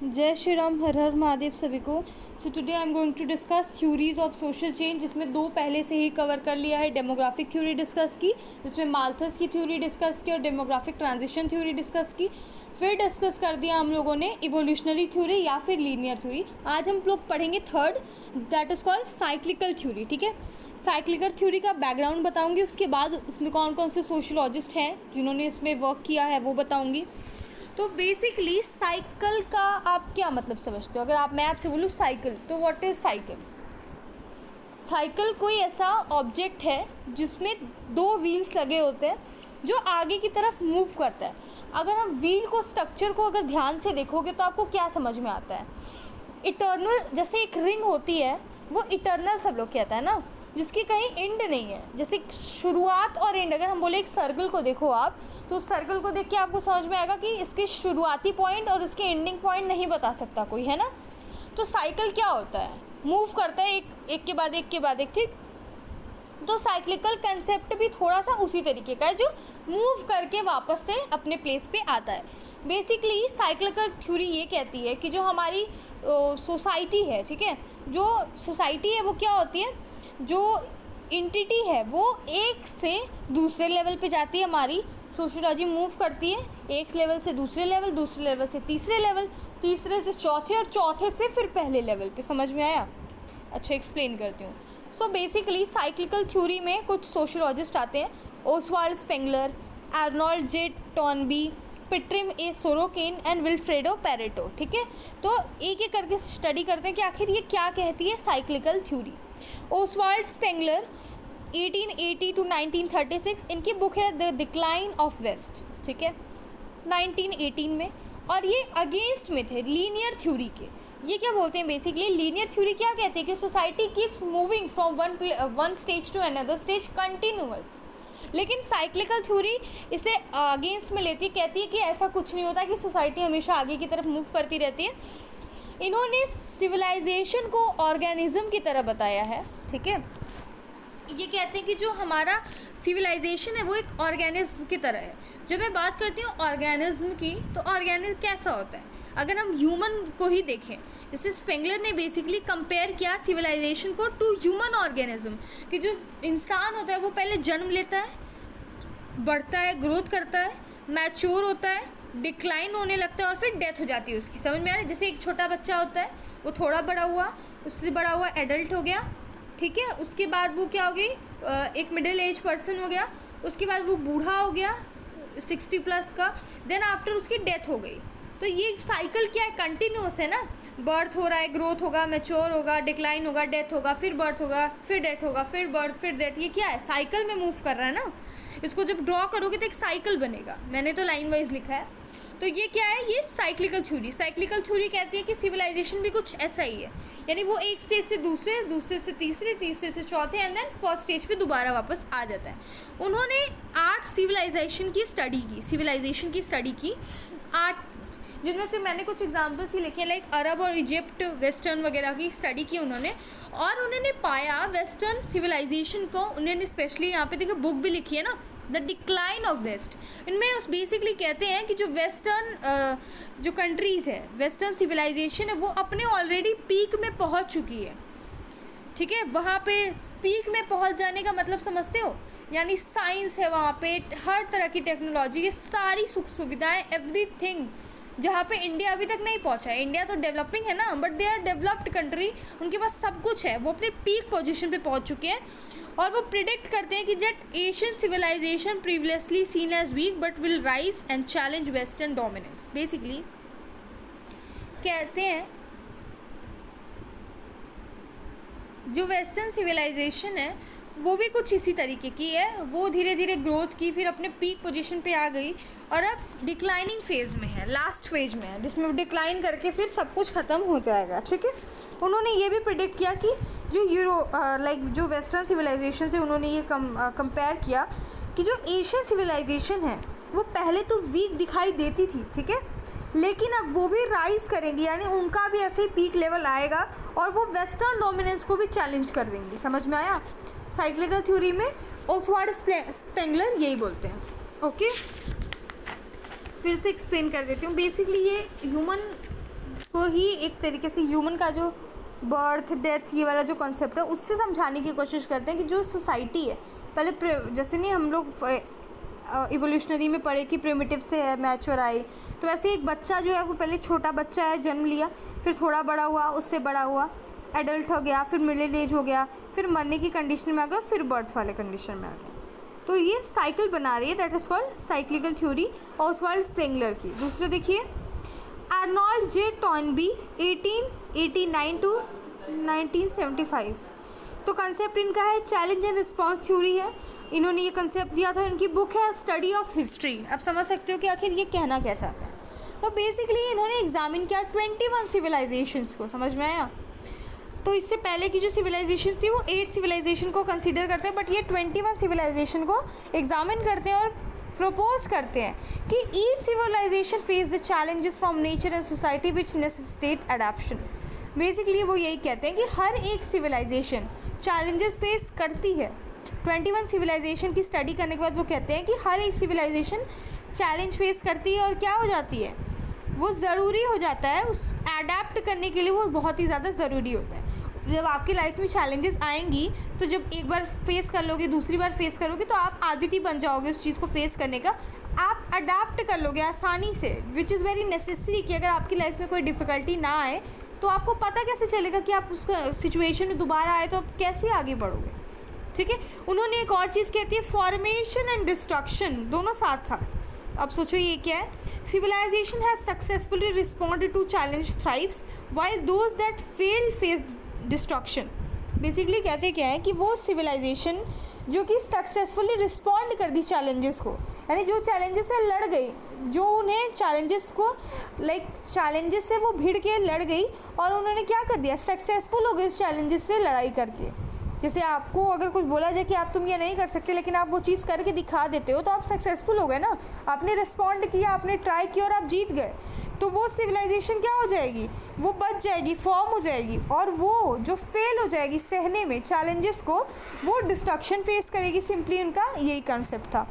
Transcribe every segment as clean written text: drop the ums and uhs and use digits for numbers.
जय श्री राम, हर हर महादेव सभी को। So today I am going to discuss theories of social change, जिसमें दो पहले से ही कवर कर लिया है। डेमोग्राफिक थ्योरी डिस्कस की, जिसमें माल्थस की थ्योरी डिस्कस की, और डेमोग्राफिक ट्रांजिशन थ्योरी डिस्कस की। फिर डिस्कस कर दिया हम लोगों ने इवोल्यूशनरी थ्योरी या फिर लीनियर थ्योरी। आज हम लोग पढ़ेंगे third, that is called cyclical theory. ठीक है, साइक्लिकल थ्योरी का बैकग्राउंड बताऊंगी, उसके बाद उसमें कौन कौन से सोशलॉजिस्ट हैं जिन्होंने इसमें वर्क किया है वो बताऊंगी। तो बेसिकली साइकिल का आप क्या मतलब समझते हो? अगर आप मैं आपसे बोलूँ साइकिल, तो व्हाट इज़ साइकिल? साइकिल कोई ऐसा ऑब्जेक्ट है जिसमें दो व्हील्स लगे होते हैं जो आगे की तरफ मूव करता है। अगर हम व्हील को, स्ट्रक्चर को अगर ध्यान से देखोगे तो आपको क्या समझ में आता है? इटर्नल, जैसे एक रिंग होती है वो इटर्नल सब लोग कहता है ना, जिसकी कहीं एंड नहीं है। जैसे शुरुआत और एंड, अगर हम बोले एक सर्कल को देखो आप, तो उस सर्कल को देख के आपको समझ में आएगा कि इसके शुरुआती पॉइंट और इसके एंडिंग पॉइंट नहीं बता सकता कोई, है ना। तो साइकिल क्या होता है? मूव करता है एक के बाद एक के बाद एक, ठीक। तो साइक्लिकल कंसेप्ट भी थोड़ा सा उसी तरीके का है, जो मूव करके वापस से अपने प्लेस पे आता है। बेसिकली साइक्लिकल थ्योरी ये कहती है कि जो हमारी सोसाइटी है, ठीक है, जो सोसाइटी है वो क्या होती है, जो इंटिटी है वो एक से दूसरे लेवल पे जाती है। हमारी सोशियोलॉजी मूव करती है एक लेवल से दूसरे लेवल, दूसरे लेवल से तीसरे लेवल, तीसरे से चौथे, और चौथे से फिर पहले लेवल पे। समझ में आया? अच्छा, एक्सप्लेन करती हूँ। सो बेसिकली साइक्लिकल थ्योरी में कुछ सोशियोलॉजिस्ट आते हैं, Oswald Spengler, Arnold J Toynbee, Pitirim A Sorokin and Vilfredo Pareto. ठीक है, तो एक एक करके स्टडी करते हैं कि आखिर ये क्या कहती है cyclical theory. Oswald Spengler 1880 to 1936, इनकी बुक है द डिक्लाइन ऑफ वेस्ट, ठीक है, 1918 में। और ये अगेंस्ट में थे लीनियर थ्योरी के। ये क्या बोलते हैं बेसिकली? लीनियर थ्योरी क्या कहती है कि society keeps moving from one stage to another stage continuous. लेकिन साइक्लिकल थ्योरी इसे अगेंस्ट में लेती है, कहती है कि ऐसा कुछ नहीं होता कि सोसाइटी हमेशा आगे की तरफ मूव करती रहती है। इन्होंने सिविलाइजेशन को ऑर्गेनिज्म की तरह बताया है, ठीक है। ये कहते हैं कि जो हमारा सिविलाइजेशन है वो एक ऑर्गेनिज्म की तरह है। जब मैं बात करती हूँ ऑर्गेनिज्म की, तो ऑर्गेनिज्म कैसा होता है? अगर हम ह्यूमन को ही देखें, जैसे स्पेंगलर ने बेसिकली कंपेयर किया सिविलाइजेशन को टू ह्यूमन ऑर्गेनिज्म, कि जो इंसान होता है वो पहले जन्म लेता है, बढ़ता है, ग्रोथ करता है, मैच्योर होता है, डिक्लाइन होने लगता है और फिर डेथ हो जाती है उसकी। समझ में आ रहा है? जैसे एक छोटा बच्चा होता है, वो थोड़ा बड़ा हुआ, उससे बड़ा हुआ एडल्ट हो गया, ठीक है, उसके बाद वो क्या हो गई, एक मिडिल एज पर्सन हो गया, उसके बाद वो बूढ़ा हो गया 60 प्लस का, देन आफ्टर उसकी डेथ हो गई। तो ये साइकिल क्या है? कंटिन्यूस है ना। बर्थ हो रहा है, ग्रोथ होगा, मैच्योर होगा, डिक्लाइन होगा, डेथ होगा, फिर बर्थ होगा, फिर डेथ होगा, फिर बर्थ, फिर डेथ। ये क्या है? साइकिल में मूव कर रहा है ना। इसको जब ड्रॉ करोगे तो एक साइकिल बनेगा। मैंने तो लाइन वाइज लिखा है। तो ये क्या है? ये साइक्लिकल थ्योरी। साइक्लिकल थ्योरी कहती है कि सिविलाइजेशन भी कुछ ऐसा ही है, यानी वो एक स्टेज से दूसरे, दूसरे से तीसरे, तीसरे से चौथे, एंड देन फर्स्ट स्टेज पे दोबारा वापस आ जाता है। उन्होंने 8 सिविलाइजेशन की स्टडी की 8, जिनमें से मैंने कुछ एग्जाम्पल्स ही लिखे हैं, लाइक अरब और इजिप्ट, वेस्टर्न वगैरह की स्टडी की उन्होंने। और उन्होंने पाया वेस्टर्न सिविलाइजेशन को, उन्होंने स्पेशली यहाँ पे देखिए बुक भी लिखी है ना, द डिक्लाइन ऑफ वेस्ट। इनमें उस बेसिकली कहते हैं कि जो वेस्टर्न जो कंट्रीज़ है, वेस्टर्न सिविलाइजेशन है, वो अपने ऑलरेडी पीक में पहुंच चुकी है, ठीक है। वहाँ पे पीक में पहुंच जाने का मतलब समझते हो? यानी साइंस है वहाँ पे, हर तरह की टेक्नोलॉजी, ये सारी सुख सुविधाएं, एवरीथिंग, जहाँ पे इंडिया अभी तक नहीं पहुँचा है। इंडिया तो डेवलपिंग है ना, but they are developed country, उनके पास सब कुछ है, वो अपने पीक पोजीशन पे पहुँच चुके हैं। और वो प्रिडिक्ट करते हैं कि that Asian civilisation previously seen as weak but will rise and challenge western dominance. Basically कहते हैं जो वेस्टर्न सिविलाइजेशन है वो भी कुछ इसी तरीके की है। वो धीरे धीरे ग्रोथ की, फिर अपने पीक पोजीशन पे आ गई और अब डिक्लाइनिंग फेज़ में है, लास्ट फेज में है, जिसमें वो डिक्लाइन करके फिर सब कुछ ख़त्म हो जाएगा, ठीक है। उन्होंने ये भी प्रिडिक्ट किया कि जो जो वेस्टर्न सिविलाइजेशन से उन्होंने ये कंपेयर किया कि जो एशियन सिविलाइजेशन है वो पहले तो वीक दिखाई देती थी, ठीक है, लेकिन अब वो भी राइज करेंगी, यानी उनका भी ऐसे ही पीक लेवल आएगा और वो वेस्टर्न डोमिनेंस को भी चैलेंज कर देंगी। समझ में आया? साइक्लिकल थ्योरी में ओसवाल्ड स्पेंगलर यही बोलते हैं, ओके। फिर से एक्सप्लेन कर देती हूँ। बेसिकली ये ह्यूमन को ही एक तरीके से ह्यूमन का जो बर्थ डेथ ये वाला जो कॉन्सेप्ट है उससे समझाने की कोशिश करते हैं कि जो सोसाइटी है पहले जैसे नहीं हम लोग इवोल्यूशनरी में पढ़े कि प्रिमिटिव से है मैच्योर आई, तो वैसे एक बच्चा जो है वो पहले छोटा बच्चा है, जन्म लिया, फिर थोड़ा बड़ा हुआ, उससे बड़ा हुआ, एडल्ट हो गया, फिर मिडिल एज हो गया, फिर मरने की कंडीशन में आ गया, फिर बर्थ वाले कंडीशन में आ गया। तो ये साइकिल बना रही है, that is called cyclical theory Oswald Spengler की। दूसरा देखिए आर्नोल्ड जे टॉनबी 1889 टू 1975। तो कंसेप्ट इनका है चैलेंज एंड रिस्पॉन्स थ्योरी है। इन्होंने ये कंसेप्ट दिया था, इनकी बुक है स्टडी ऑफ हिस्ट्री। आप समझ सकते हो कि आखिर ये कहना क्या चाहते हैं। तो बेसिकली इन्होंने एग्जामिन किया 21 सिविलाइजेशंस को, समझ में आया। तो इससे पहले की जो सिविलाइजेशन थी वो 8 सिविलाइजेशन को कंसीडर करते हैं, बट ये 21 सिविलाइजेशन को एग्जामिन करते हैं और प्रपोज करते हैं कि each civilization face the challenges from nature and society which necessitate adaptation. Basically वो यही कहते हैं कि हर एक सिविलाइजेशन चैलेंजेस फेस करती है। 21 सिविलाइजेशन की स्टडी करने के बाद वो कहते हैं कि हर एक सिविलाइजेशन चैलेंज फेस करती है और क्या हो जाती है, वो ज़रूरी हो जाता है, उस अडेप्ट करने के लिए वो बहुत ही ज़्यादा ज़रूरी होता है। जब आपकी लाइफ में चैलेंजेस आएंगी तो जब एक बार फेस कर लोगे, दूसरी बार फेस करोगे, तो आप आदती बन जाओगे उस चीज़ को फेस करने का, आप अडेप्ट कर लोगे आसानी से, विच इज़ वेरी नेसेसरी। कि अगर आपकी लाइफ में कोई डिफ़िकल्टी ना आए तो आपको पता कैसे चलेगा कि आप उस सिचुएशन में दोबारा आए तो आप कैसे आगे बढ़ोगे, ठीक है। उन्होंने एक और चीज़ कहती है फॉर्मेशन एंड डिस्ट्रक्शन, दोनों साथ साथ। अब सोचो ये क्या है, civilisation has successfully responded to challenge thrives while those that fail face destruction. Basically कहते क्या है कि वो सिविलाइजेशन जो कि सक्सेसफुली रिस्पॉन्ड कर दी चैलेंजेस को, यानी जो चैलेंजेस से लड़ गई, जो उन्हें चैलेंजेस को चैलेंजेस से वो भिड़ के लड़ गई और उन्होंने क्या कर दिया, सक्सेसफुल हो गई उस चैलेंजेस से लड़ाई करके। जैसे आपको अगर कुछ बोला जाए कि आप तुम ये नहीं कर सकते, लेकिन आप वो चीज़ करके दिखा देते हो, तो आप सक्सेसफुल हो गए ना, आपने रिस्पॉन्ड किया, आपने ट्राई किया और आप जीत गए। तो वो सिविलाइजेशन क्या हो जाएगी, वो बच जाएगी, फॉर्म हो जाएगी, और वो जो फेल हो जाएगी सहने में चैलेंजेस को, वो डिस्ट्रक्शन फेस करेगी। सिंपली उनका यही कंसेप्ट था।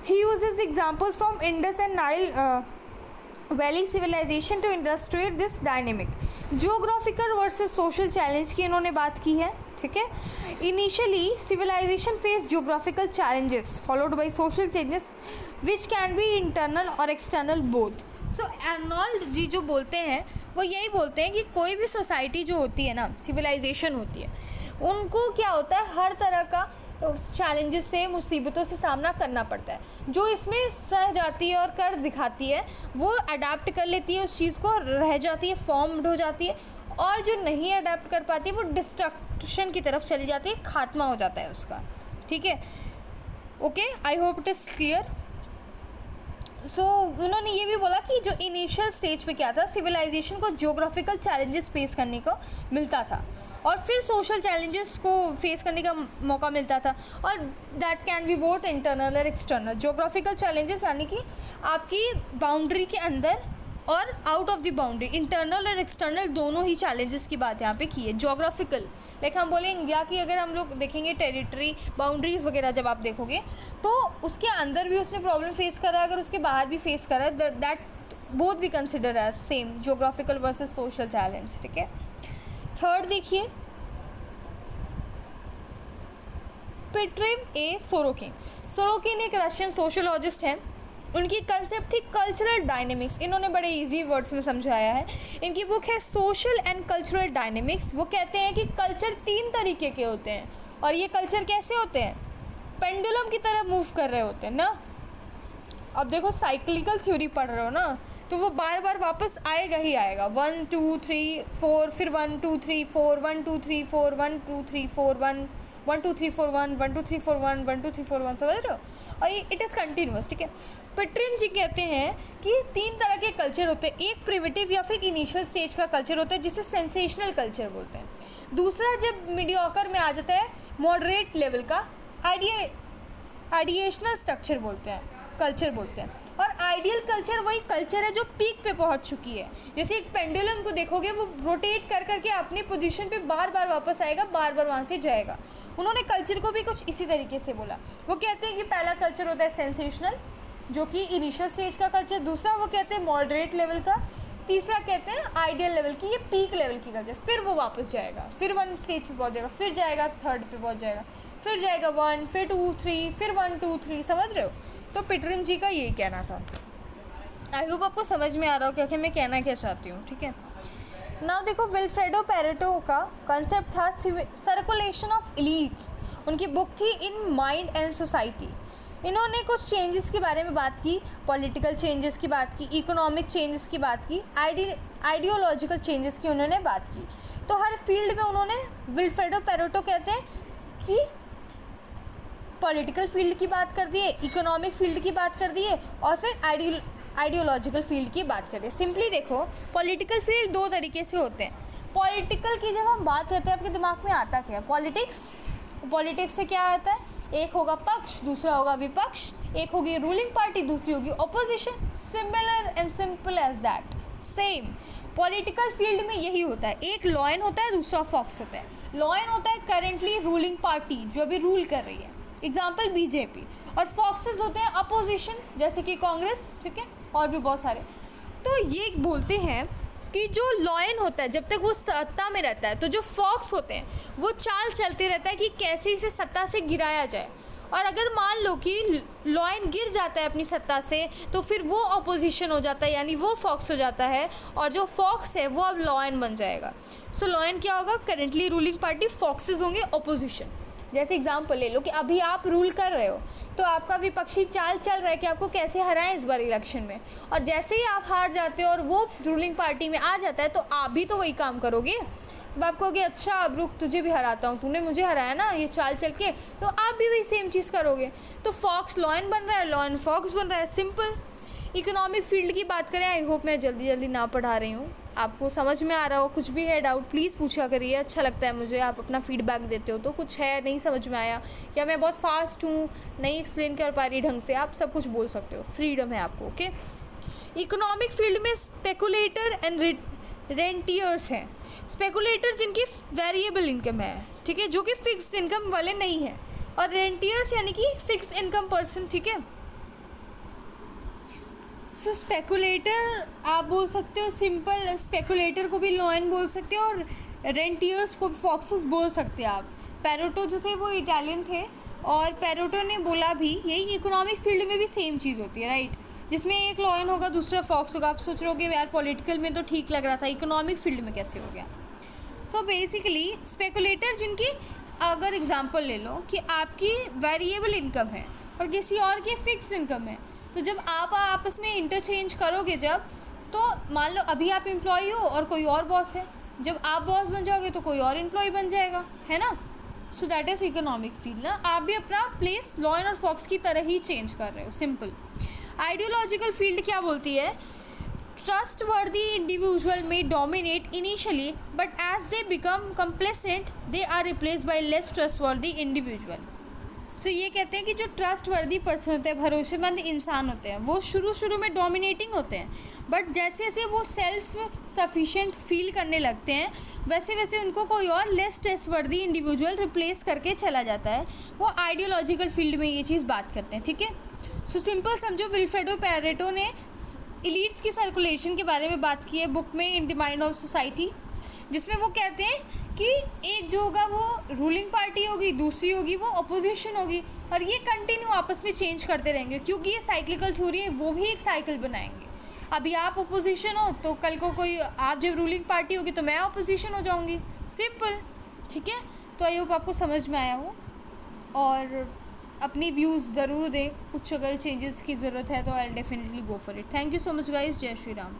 He uses the example from Indus and Nile valley civilisation to illustrate this dynamic. Geographical versus social challenge की इन्होंने बात की है, ठीक है। Initially civilisation face geographical challenges followed by social changes which can be internal और external both. So Arnold ji जो बोलते हैं वो यही बोलते हैं कि कोई भी सोसाइटी जो होती है ना, सिविलाइजेशन होती है, उनको क्या होता है, हर तरह का चैलेंजेस से, मुसीबतों से सामना करना पड़ता है। जो इसमें सह जाती है और कर दिखाती है वो अडाप्ट कर लेती है उस चीज़ को, रह जाती है, फॉर्म्ड हो जाती है, और जो नहीं अडाप्ट कर पाती वो डिस्ट्रक्शन की तरफ चली जाती है, खात्मा हो जाता है उसका, ठीक है। Okay, I hope it is clear. So उन्होंने ये भी बोला कि जो इनिशियल स्टेज पे क्या था, सिविलाइजेशन को जियोग्राफिकल चैलेंजेस फेस करने को मिलता था और फिर सोशल चैलेंजेस को फेस करने का मौका मिलता था, और that can be both internal और एक्सटर्नल। जियोग्राफिकल चैलेंजेस यानी कि आपकी बाउंड्री के अंदर और out of the boundary, internal और एक्सटर्नल दोनों ही चैलेंजेस की बात यहाँ पे की है। जियोग्राफिकल लाइक हम बोले इंडिया की, अगर हम लोग देखेंगे टेरिटरी बाउंड्रीज वगैरह जब आप देखोगे तो उसके अंदर भी उसने प्रॉब्लम फेस करा है, अगर उसके बाहर भी फेस करा है, that both we consider as same, geographical versus social challenge, ठीक है। थर्ड देखिए पेट्रिम ए सोरोकिन। सोरोकिन एक रशियन सोशियोलॉजिस्ट हैं। उनकी कंसेप्ट थी कल्चरल डायनेमिक्स। इन्होंने बड़े इजी वर्ड्स में समझाया है। इनकी बुक है सोशल एंड कल्चरल डायनेमिक्स। वो कहते हैं कि कल्चर 3 तरीके के होते हैं, और ये कल्चर कैसे होते हैं, पेंडुलम की तरह मूव कर रहे होते हैं ना। अब देखो साइक्लिकल थ्योरी पढ़ रहे हो ना, तो वो बार बार वापस आएगा ही आएगा। 1 2 3 4, फिर 1 2 3 4, 1 2 3 4, 1 2 3 4, 1 2 3 4 1, 1 2 3 4 1, 1 2 3 4 1, समझ रहे हो। और ये इट इज़ कंटिन्यूअस, ठीक है। पेट्रिन जी कहते हैं कि 3 तरह के कल्चर होते हैं। एक प्रिमिटिव या फिर इनिशियल स्टेज का कल्चर होता है जिसे सेंसेशनल कल्चर बोलते हैं। दूसरा जब मीडियोकर में आ जाता है मॉडरेट लेवल का आइडिएशनल स्ट्रक्चर बोलते हैं, कल्चर बोलते हैं। और आइडियल कल्चर वही कल्चर है जो पीक पे पहुंच चुकी है। जैसे एक पेंडुलम को देखोगे, वो रोटेट कर करके अपनी पोजीशन पे बार बार वापस आएगा, बार बार वहाँ से जाएगा। उन्होंने कल्चर को भी कुछ इसी तरीके से बोला। वो कहते हैं कि पहला कल्चर होता है सेंसेशनल, जो कि इनिशियल स्टेज का कल्चर। दूसरा वो कहते हैं मॉडरेट लेवल का, तीसरा कहते हैं आइडियल लेवल की, ये पीक लेवल की कर, फिर वो वापस जाएगा, फिर 1 स्टेज पे पहुंच जाएगा, फिर जाएगा 3rd पे पहुंच जाएगा, फिर जाएगा 1, फिर 2 3, फिर 1 2 3, समझ रहे हो। तो पिटरिन जी का यही कहना था। आई होप आपको समझ में आ रहा हो कि मैं कहना क्या चाहती हूँ, ठीक है। नाउ देखो, विल्फ्रेडो पेरेटो का कंसेप्ट था सर्कुलेशन ऑफ एलीट्स। उनकी बुक थी इन माइंड एंड सोसाइटी। इन्होंने कुछ चेंजेस के बारे में बात की, पॉलिटिकल चेंजेस की बात की, इकोनॉमिक चेंजेस की बात की, आइडियोलॉजिकल चेंजेस की उन्होंने बात की। तो हर फील्ड में उन्होंने, विल्फ्रेडो पेरेटो कहते हैं कि पॉलिटिकल फील्ड की बात कर दिए, इकोनॉमिक फील्ड की बात कर दिए, और फिर आइडियोलॉजिकल फील्ड की बात करें। सिंपली देखो, पॉलिटिकल फील्ड 2 तरीके से होते हैं। पॉलिटिकल की जब हम बात करते हैं, आपके दिमाग में आता क्या है? पॉलिटिक्स। पॉलिटिक्स से क्या आता है? एक होगा पक्ष, दूसरा होगा विपक्ष, एक होगी रूलिंग पार्टी, दूसरी होगी opposition. Similar and simple as that, same political field में यही होता है। एक लॉयन होता है, दूसरा फॉक्स होता है। लॉयन होता है करेंटली रूलिंग पार्टी जो अभी रूल कर रही है, एग्जाम्पल बीजेपी, और फॉक्सेस होते हैं अपोजिशन, जैसे कि कांग्रेस, ठीक है, और भी बहुत सारे। तो ये बोलते हैं कि जो लॉयन होता है जब तक वो सत्ता में रहता है, तो जो फॉक्स होते हैं वो चाल चलते रहता है कि कैसे इसे सत्ता से गिराया जाए। और अगर मान लो कि लॉयन गिर जाता है अपनी सत्ता से, तो फिर वो अपोजिशन हो जाता है, यानी वो फॉक्स हो जाता है, और जो फॉक्स है वो अब लॉयन बन जाएगा। सो लॉयन क्या होगा? करेंटली रूलिंग पार्टी, फॉक्सेस होंगे अपोजिशन। जैसे एग्जाम्पल ले लो कि अभी आप रूल कर रहे हो, तो आपका विपक्षी चाल चल रहा है कि आपको कैसे हराएं इस बार इलेक्शन में, और जैसे ही आप हार जाते हो और वो रूलिंग पार्टी में आ जाता है, तो आप भी तो वही काम करोगे। तो आप कहोगे अच्छा अब रुक, तुझे भी हराता हूँ, तूने मुझे हराया ना ये चाल चल के, तो आप भी वही सेम चीज़ करोगे। तो फॉक्स लॉयन बन रहा है, लॉयन फॉक्स बन रहा है, सिंपल। इकोनॉमिक फील्ड की बात करें, आई होप मैं जल्दी ना पढ़ा रही हूँ, आपको समझ में आ रहा हो। कुछ भी है डाउट प्लीज़ पूछा करिए, अच्छा लगता है मुझे, आप अपना फीडबैक देते हो। तो कुछ है नहीं समझ में आया, क्या मैं बहुत फास्ट हूँ, नहीं एक्सप्लेन कर पा रही ढंग से, आप सब कुछ बोल सकते हो, फ्रीडम है आपको, ओके। इकोनॉमिक फील्ड में स्पेकुलेटर एंड रेंटियर्स हैं। स्पेकुलेटर जिनकी वेरिएबल इनकम है, ठीक है, जो कि फिक्स्ड इनकम वाले नहीं हैं, और रेंटियर्स यानी कि फिक्स्ड इनकम पर्सन, ठीक है। सो स्पेकुलेटर आप बोल सकते हो, सिंपल स्पेकुलेटर को भी लॉयन बोल सकते हो, और रेंटियर्स को फॉक्सेस बोल सकते हैं आप। पेरेटो जो थे वो इटालियन थे, और पेरेटो ने बोला भी यही, इकोनॉमिक फील्ड में भी सेम चीज़ होती है, राइट, जिसमें एक लॉयन होगा, दूसरा फॉक्स होगा। आप सोच रहे हो कि यार पॉलिटिकल में तो ठीक लग रहा था, इकोनॉमिक फील्ड में कैसे हो गया। सो बेसिकली स्पेकुलेटर जिनकी, अगर एग्जांपल ले लो कि आपकी वेरिएबल इनकम है और किसी और की फिक्स्ड इनकम है, तो जब आप आपस में इंटरचेंज करोगे, जब, तो मान लो अभी आप एम्प्लॉय हो और कोई और बॉस है, जब आप बॉस बन जाओगे तो कोई और एम्प्लॉय बन जाएगा, है ना। So that is economic field ना, आप भी अपना प्लेस लॉयन और फॉक्स की तरह ही चेंज कर रहे हो, सिंपल। आइडियोलॉजिकल फील्ड क्या बोलती है? Trustworthy individual may dominate initially, but as they become complacent, they are replaced by less trustworthy individual. So ये कहते हैं कि जो ट्रस्टवर्दी पर्सन होते हैं, भरोसेमंद इंसान होते हैं, वो शुरू में डोमिनेटिंग होते हैं, बट जैसे जैसे वो सेल्फ सफिशिएंट फील करने लगते हैं, वैसे वैसे उनको कोई और लेस ट्रस्टवर्दी इंडिविजुअल रिप्लेस करके चला जाता है। वो आइडियोलॉजिकल फील्ड में ये चीज़ बात करते हैं, ठीक है। सो सिंपल समझो, विल्फ्रेडो पेरेटो ने एलीट्स की सर्कुलेशन के बारे में बात की है बुक में, in the mind of society, जिसमें वो कहते हैं कि एक जो होगा वो रूलिंग पार्टी होगी, दूसरी होगी वो अपोजिशन होगी, और ये कंटिन्यू आपस में चेंज करते रहेंगे, क्योंकि ये साइक्लिकल थ्योरी है। वो भी एक साइकिल बनाएंगे, अभी आप अपोजिशन हो तो कल को कोई, आप जब रूलिंग पार्टी होगी तो मैं अपोजिशन हो जाऊँगी, सिंपल, ठीक है। तो आई होप आपको समझ में आया हो, और अपनी व्यूज़ ज़रूर दें, कुछ अगर चेंजेस की ज़रूरत है तो I definitely go for it. Thank you so much guys, जय श्री राम।